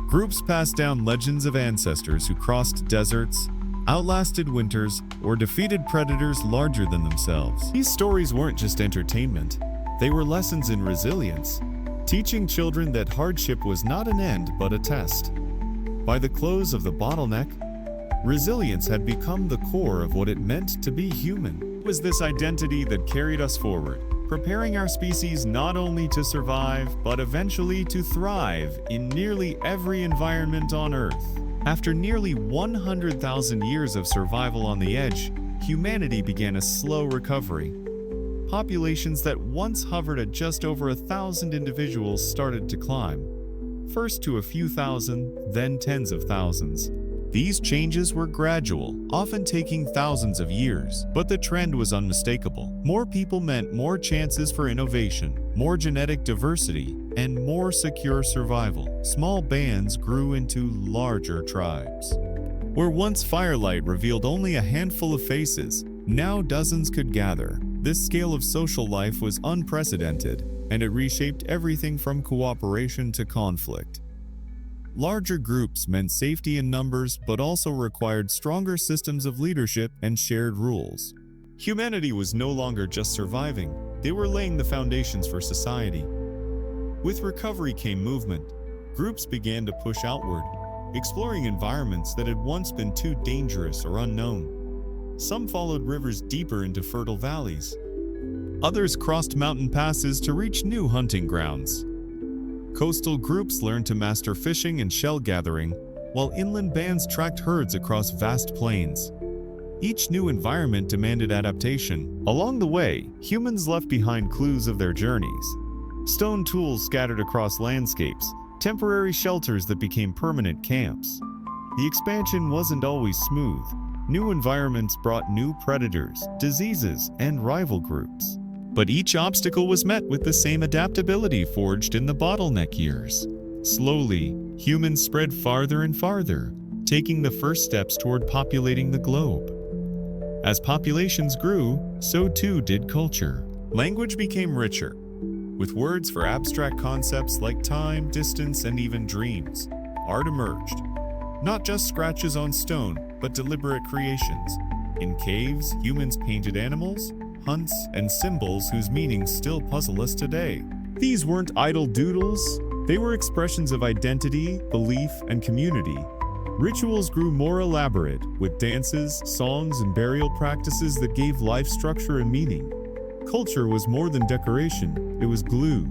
Speaker 1: Groups passed down legends of ancestors who crossed deserts, outlasted winters, or defeated predators larger than themselves. These stories weren't just entertainment. They were lessons in resilience, teaching children that hardship was not an end but a test. By the close of the bottleneck, resilience had become the core of what it meant to be human. was this identity that carried us forward, preparing our species not only to survive, but eventually to thrive in nearly every environment on Earth. After nearly 100,000 years of survival on the edge, humanity began a slow recovery. Populations that once hovered at just over 1,000 individuals started to climb, first to a few thousand, then tens of thousands. These changes were gradual, often taking thousands of years, but the trend was unmistakable. More people meant more chances for innovation, more genetic diversity, and more secure survival. Small bands grew into larger tribes. Where once firelight revealed only a handful of faces, now dozens could gather. This scale of social life was unprecedented, and it reshaped everything from cooperation to conflict. Larger groups meant safety in numbers, but also required stronger systems of leadership and shared rules. Humanity was no longer just surviving, they were laying the foundations for society. With recovery came movement. Groups began to push outward, exploring environments that had once been too dangerous or unknown. Some followed rivers deeper into fertile valleys. Others crossed mountain passes to reach new hunting grounds. Coastal groups learned to master fishing and shell gathering, while inland bands tracked herds across vast plains. Each new environment demanded adaptation. Along the way, humans left behind clues of their journeys. Stone tools scattered across landscapes, temporary shelters that became permanent camps. The expansion wasn't always smooth. New environments brought new predators, diseases, and rival groups. But each obstacle was met with the same adaptability forged in the bottleneck years. Slowly, humans spread farther and farther, taking the first steps toward populating the globe. As populations grew, so too did culture. Language became richer, with words for abstract concepts like time, distance, and even dreams. Art emerged. Not just scratches on stone, but deliberate creations. In caves, humans painted animals, hunts, and symbols whose meanings still puzzle us today. These weren't idle doodles, they were expressions of identity, belief, and community. Rituals grew more elaborate, with dances, songs, and burial practices that gave life structure and meaning. Culture was more than decoration, it was glue.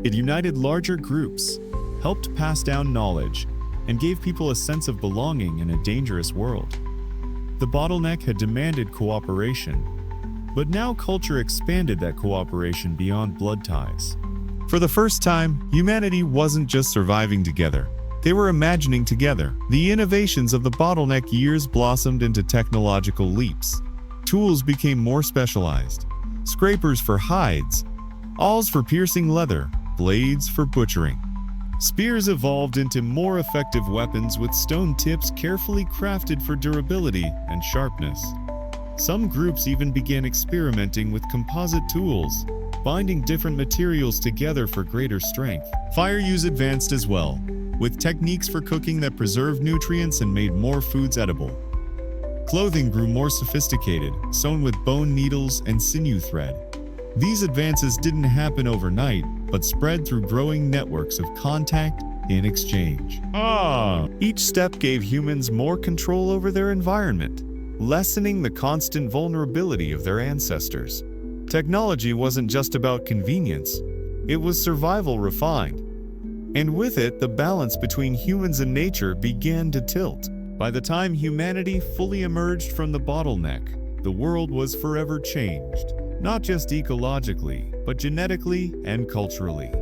Speaker 1: It united larger groups, helped pass down knowledge, and gave people a sense of belonging in a dangerous world. The bottleneck had demanded cooperation, but now culture expanded that cooperation beyond blood ties. For the first time, humanity wasn't just surviving together. They were imagining together. The innovations of the bottleneck years blossomed into technological leaps. Tools became more specialized. Scrapers for hides, awls for piercing leather, blades for butchering. Spears evolved into more effective weapons with stone tips carefully crafted for durability and sharpness. Some groups even began experimenting with composite tools, binding different materials together for greater strength. Fire use advanced as well, with techniques for cooking that preserved nutrients and made more foods edible. Clothing grew more sophisticated, sewn with bone needles and sinew thread. These advances didn't happen overnight, but spread through growing networks of contact and exchange. Each step gave humans more control over their environment, lessening the constant vulnerability of their ancestors. Technology wasn't just about convenience, it was survival refined. And with it, the balance between humans and nature began to tilt. By the time humanity fully emerged from the bottleneck, the world was forever changed, not just ecologically, but genetically and culturally.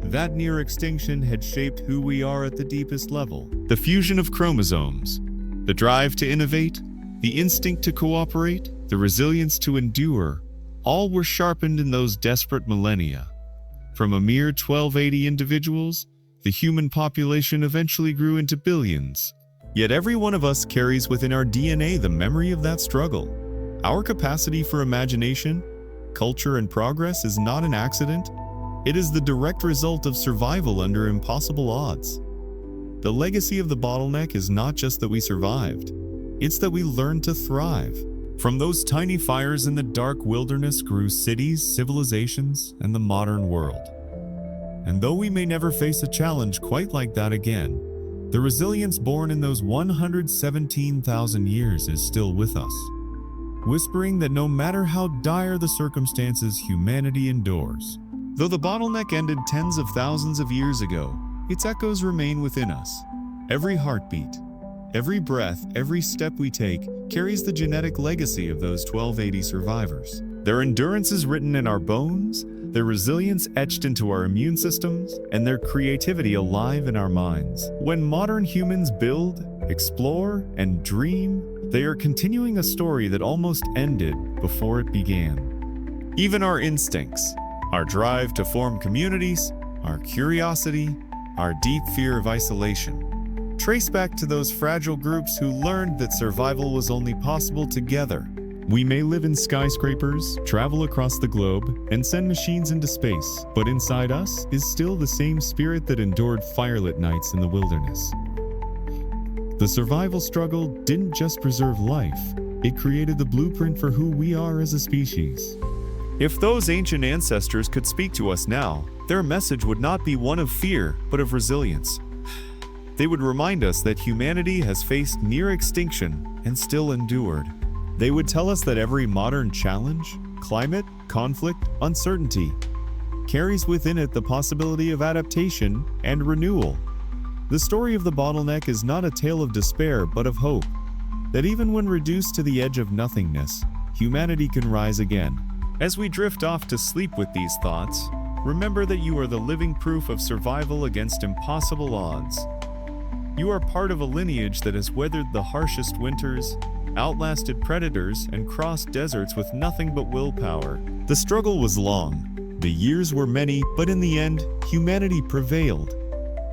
Speaker 1: That near extinction had shaped who we are at the deepest level. The fusion of chromosomes, the drive to innovate, the instinct to cooperate, the resilience to endure, all were sharpened in those desperate millennia. From a mere 1280 individuals, the human population eventually grew into billions. Yet every one of us carries within our DNA the memory of that struggle. Our capacity for imagination, culture, and progress is not an accident. It is the direct result of survival under impossible odds. The legacy of the bottleneck is not just that we survived, it's that we learned to thrive. From those tiny fires in the dark wilderness grew cities, civilizations, and the modern world. And though we may never face a challenge quite like that again, the resilience born in those 117,000 years is still with us. whispering that no matter how dire the circumstances, humanity endures. Though the bottleneck ended tens of thousands of years ago, its echoes remain within us. Every heartbeat, every breath, every step we take carries the genetic legacy of those 1280 survivors. Their endurance is written in our bones, their resilience etched into our immune systems, and their creativity alive in our minds. When modern humans build, explore, and dream, they are continuing a story that almost ended before it began. Even our instincts, our drive to form communities, our curiosity, our deep fear of isolation, trace back to those fragile groups who learned that survival was only possible together. We may live in skyscrapers, travel across the globe, and send machines into space, but inside us is still the same spirit that endured firelit nights in the wilderness. The survival struggle didn't just preserve life, it created the blueprint for who we are as a species. If those ancient ancestors could speak to us now, their message would not be one of fear, but of resilience. They would remind us that humanity has faced near extinction and still endured. They would tell us that every modern challenge, climate, conflict, uncertainty, carries within it the possibility of adaptation and renewal. The story of the bottleneck is not a tale of despair, but of hope, that even when reduced to the edge of nothingness, humanity can rise again. As we drift off to sleep with these thoughts, remember that you are the living proof of survival against impossible odds. You are part of a lineage that has weathered the harshest winters, outlasted predators, and crossed deserts with nothing but willpower. The struggle was long, the years were many, but in the end, humanity prevailed.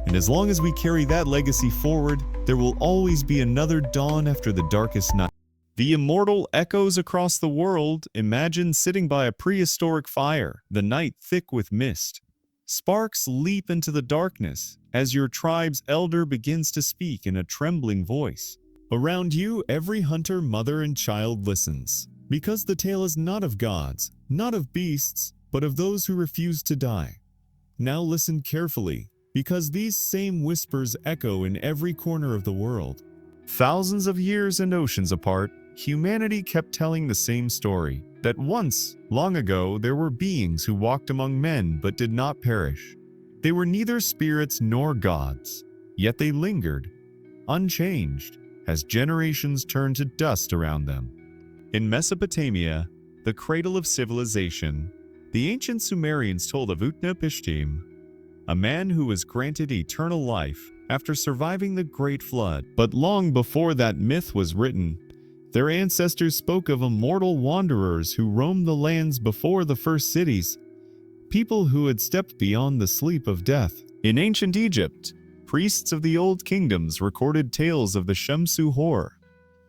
Speaker 1: And as long as we carry that legacy forward, there will always be another dawn after the darkest night. The immortal echoes across the world. Imagine sitting by a prehistoric fire, the night thick with mist. Sparks leap into the darkness as your tribe's elder begins to speak in a trembling voice. Around you, every hunter, mother, and child listens, because the tale is not of gods, not of beasts, but of those who refuse to die. Now listen carefully, because these same whispers echo in every corner of the world. Thousands of years and oceans apart, humanity kept telling the same story, that once, long ago, there were beings who walked among men but did not perish. They were neither spirits nor gods, yet they lingered, unchanged, as generations turned to dust around them. In Mesopotamia, the cradle of civilization, the ancient Sumerians told of Utnapishtim, a man who was granted eternal life after surviving the Great Flood. But long before that myth was written, their ancestors spoke of immortal wanderers who roamed the lands before the first cities, people who had stepped beyond the sleep of death. In ancient Egypt, priests of the old kingdoms recorded tales of the Shamsu Hor,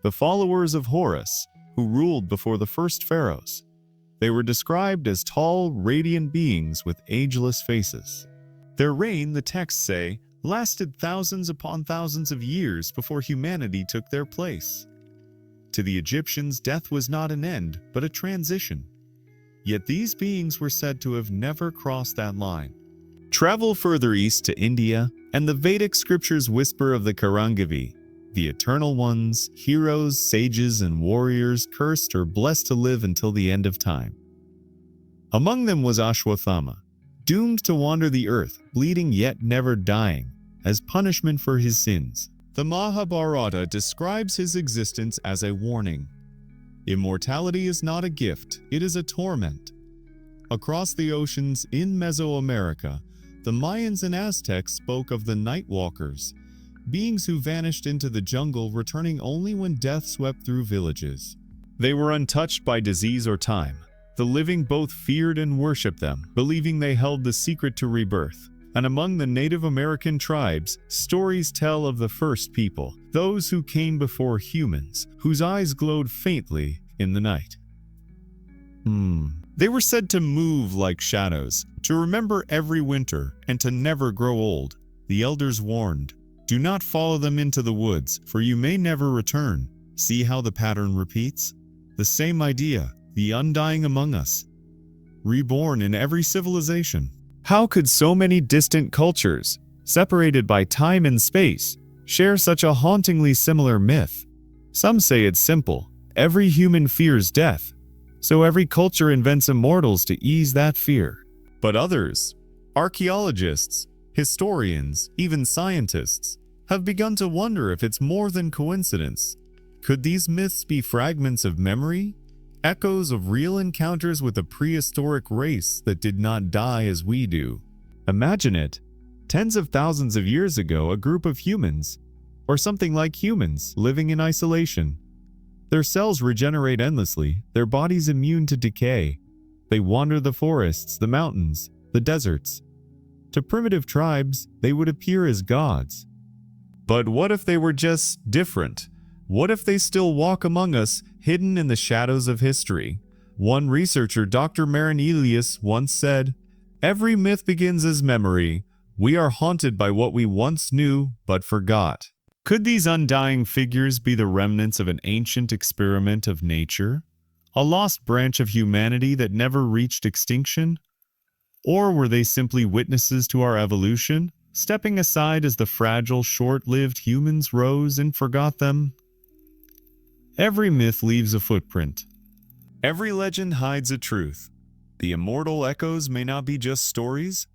Speaker 1: the followers of Horus, who ruled before the first pharaohs. They were described as tall, radiant beings with ageless faces. Their reign, the texts say, lasted thousands upon thousands of years before humanity took their place. To the Egyptians, death was not an end, but a transition. Yet these beings were said to have never crossed that line. Travel further east to India, and the Vedic scriptures whisper of the Karangavi, the eternal ones, heroes, sages, and warriors cursed or blessed to live until the end of time. Among them was Ashwathama, doomed to wander the earth, bleeding yet never dying, as punishment for his sins. The Mahabharata describes his existence as a warning. Immortality is not a gift, it is a torment. Across the oceans in Mesoamerica, the Mayans and Aztecs spoke of the Night Walkers, beings who vanished into the jungle, returning only when death swept through villages. They were untouched by disease or time. The living both feared and worshipped them, believing they held the secret to rebirth. And among the Native American tribes, stories tell of the first people, those who came before humans, whose eyes glowed faintly in the night. They were said to move like shadows, to remember every winter, and to never grow old. The elders warned, "Do not follow them into the woods, for you may never return." See how the pattern repeats? The same idea, the undying among us, reborn in every civilization. How could so many distant cultures, separated by time and space, share such a hauntingly similar myth? Some say it's simple. Every human fears death, so every culture invents immortals to ease that fear. But others, archaeologists, historians, even scientists, have begun to wonder if it's more than coincidence. Could these myths be fragments of memory, echoes of real encounters with a prehistoric race that did not die as we do? Imagine it. Tens of thousands of years ago, a group of humans, or something like humans, living in isolation. Their cells regenerate endlessly, their bodies immune to decay. They wander the forests, the mountains, the deserts. To primitive tribes, they would appear as gods. But what if they were just different? What if they still walk among us, hidden in the shadows of history? One researcher, Dr. Marin Elias, once said, "Every myth begins as memory. We are haunted by what we once knew but forgot." Could these undying figures be the remnants of an ancient experiment of nature? A lost branch of humanity that never reached extinction? Or were they simply witnesses to our evolution, stepping aside as the fragile, short-lived humans rose and forgot them? Every myth leaves a footprint. Every legend hides a truth. The immortal echoes may not be just stories.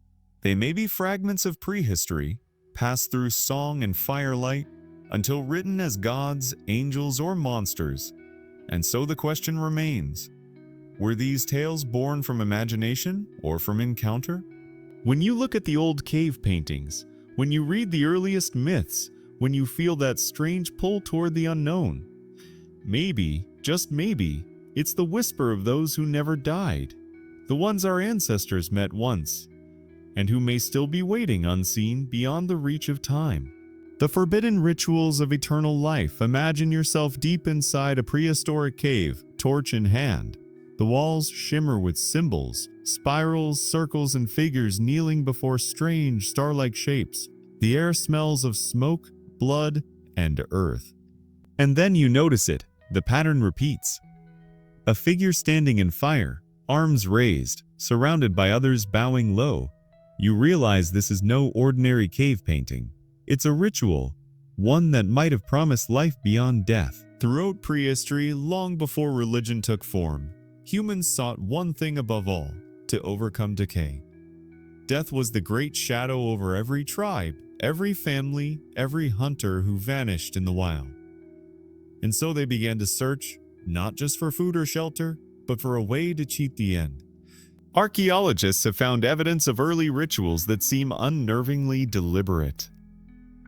Speaker 1: They may be fragments of prehistory, passed through song and firelight, until written as gods, angels, or monsters. And so the question remains, were these tales born from imagination or from encounter? When you look at the old cave paintings, when you read the earliest myths, when you feel that strange pull toward the unknown, maybe, just maybe, it's the whisper of those who never died, the ones our ancestors met once, and who may still be waiting unseen beyond the reach of time. The forbidden rituals of eternal life. Imagine yourself deep inside a prehistoric cave, torch in hand. The walls shimmer with symbols, spirals, circles, and figures kneeling before strange star-like shapes. The air smells of smoke, blood, and earth. And then you notice it. The pattern repeats. A figure standing in fire, arms raised, surrounded by others bowing low. You realize this is no ordinary cave painting. It's a ritual, one that might have promised life beyond death. Throughout prehistory, long before religion took form, humans sought one thing above all: to overcome decay. Death was the great shadow over every tribe, every family, every hunter who vanished in the wild. And so they began to search, not just for food or shelter, but for a way to cheat the end. Archaeologists have found evidence of early rituals that seem unnervingly deliberate.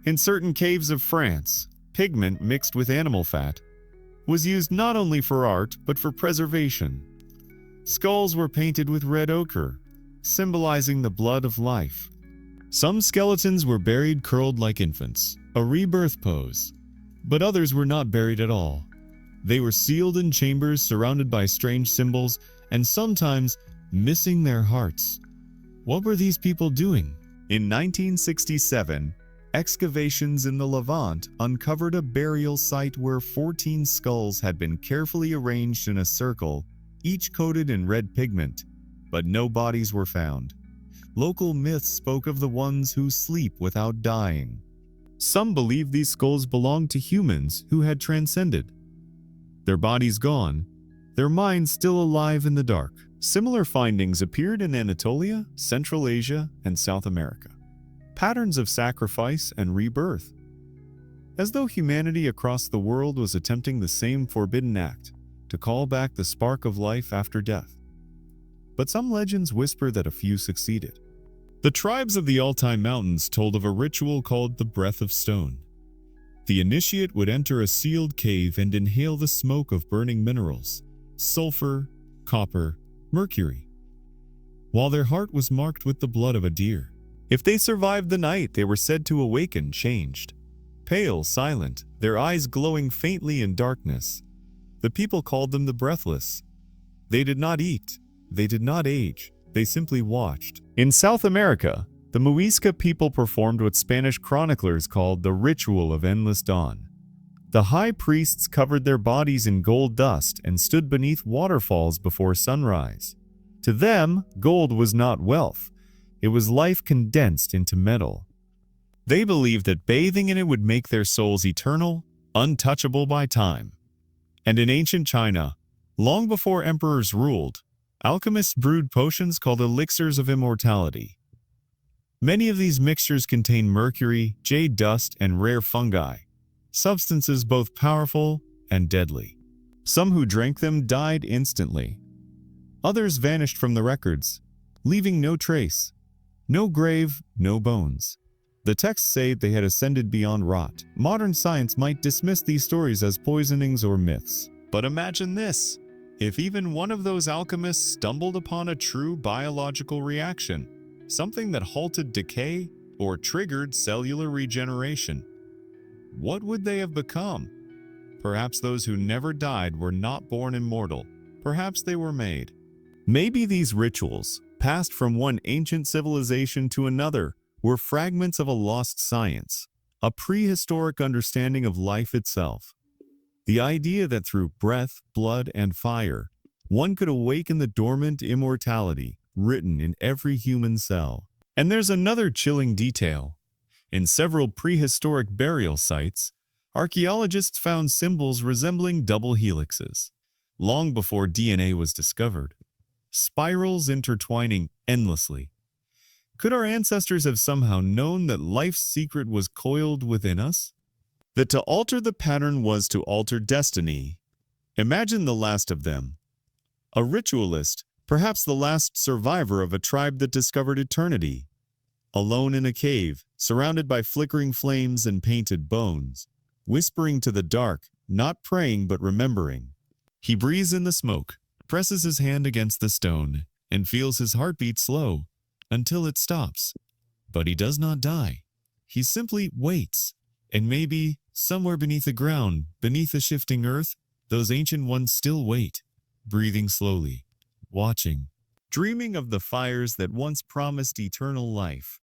Speaker 1: In certain caves of France, pigment mixed with animal fat was used not only for art but for preservation. Skulls were painted with red ochre, symbolizing the blood of life. Some skeletons were buried curled like infants, a rebirth pose, but others were not buried at all. They were sealed in chambers surrounded by strange symbols and sometimes missing their hearts. What were these people doing? In 1967, excavations in the Levant uncovered a burial site where 14 skulls had been carefully arranged in a circle, each coated in red pigment, but no bodies were found. Local myths spoke of the ones who sleep without dying. Some believed these skulls belonged to humans who had transcended. Their bodies gone, their minds still alive in the dark. Similar findings appeared in Anatolia, Central Asia, and South America. Patterns of sacrifice and rebirth, as though humanity across the world was attempting the same forbidden act to call back the spark of life after death. But some legends whisper that a few succeeded. The tribes of the Altai Mountains told of a ritual called the Breath of Stone. The initiate would enter a sealed cave and inhale the smoke of burning minerals, sulfur, copper, mercury, while their heart was marked with the blood of a deer. If they survived the night, they were said to awaken changed, pale, silent, their eyes glowing faintly in darkness. The people called them the Breathless. They did not eat, they did not age, they simply watched. In South America, the Muisca people performed what Spanish chroniclers called the Ritual of Endless Dawn. The high priests covered their bodies in gold dust and stood beneath waterfalls before sunrise. To them, gold was not wealth. It was life condensed into metal. They believed that bathing in it would make their souls eternal, untouchable by time. And in ancient China, long before emperors ruled, alchemists brewed potions called elixirs of immortality. Many of these mixtures contain mercury, jade dust, and rare fungi, substances both powerful and deadly. Some who drank them died instantly. Others vanished from the records, leaving no trace, no grave, no bones. The texts say they had ascended beyond rot. Modern science might dismiss these stories as poisonings or myths. But imagine this. If even one of those alchemists stumbled upon a true biological reaction, something that halted decay or triggered cellular regeneration, what would they have become? Perhaps those who never died were not born immortal. Perhaps they were made. Maybe these rituals, passed from one ancient civilization to another, were fragments of a lost science, a prehistoric understanding of life itself. The idea that through breath, blood, and fire, one could awaken the dormant immortality written in every human cell. And there's another chilling detail. In several prehistoric burial sites, archaeologists found symbols resembling double helixes. Long before DNA was discovered, spirals intertwining endlessly. Could our ancestors have somehow known that life's secret was coiled within us? That to alter the pattern was to alter destiny. Imagine the last of them. A ritualist, perhaps the last survivor of a tribe that discovered eternity. Alone in a cave, surrounded by flickering flames and painted bones, whispering to the dark, not praying but remembering. He breathes in the smoke, presses his hand against the stone, and feels his heartbeat slow, until it stops. But he does not die. He simply waits. And maybe, somewhere beneath the ground, beneath the shifting earth, those ancient ones still wait, breathing slowly, watching, dreaming of the fires that once promised eternal life.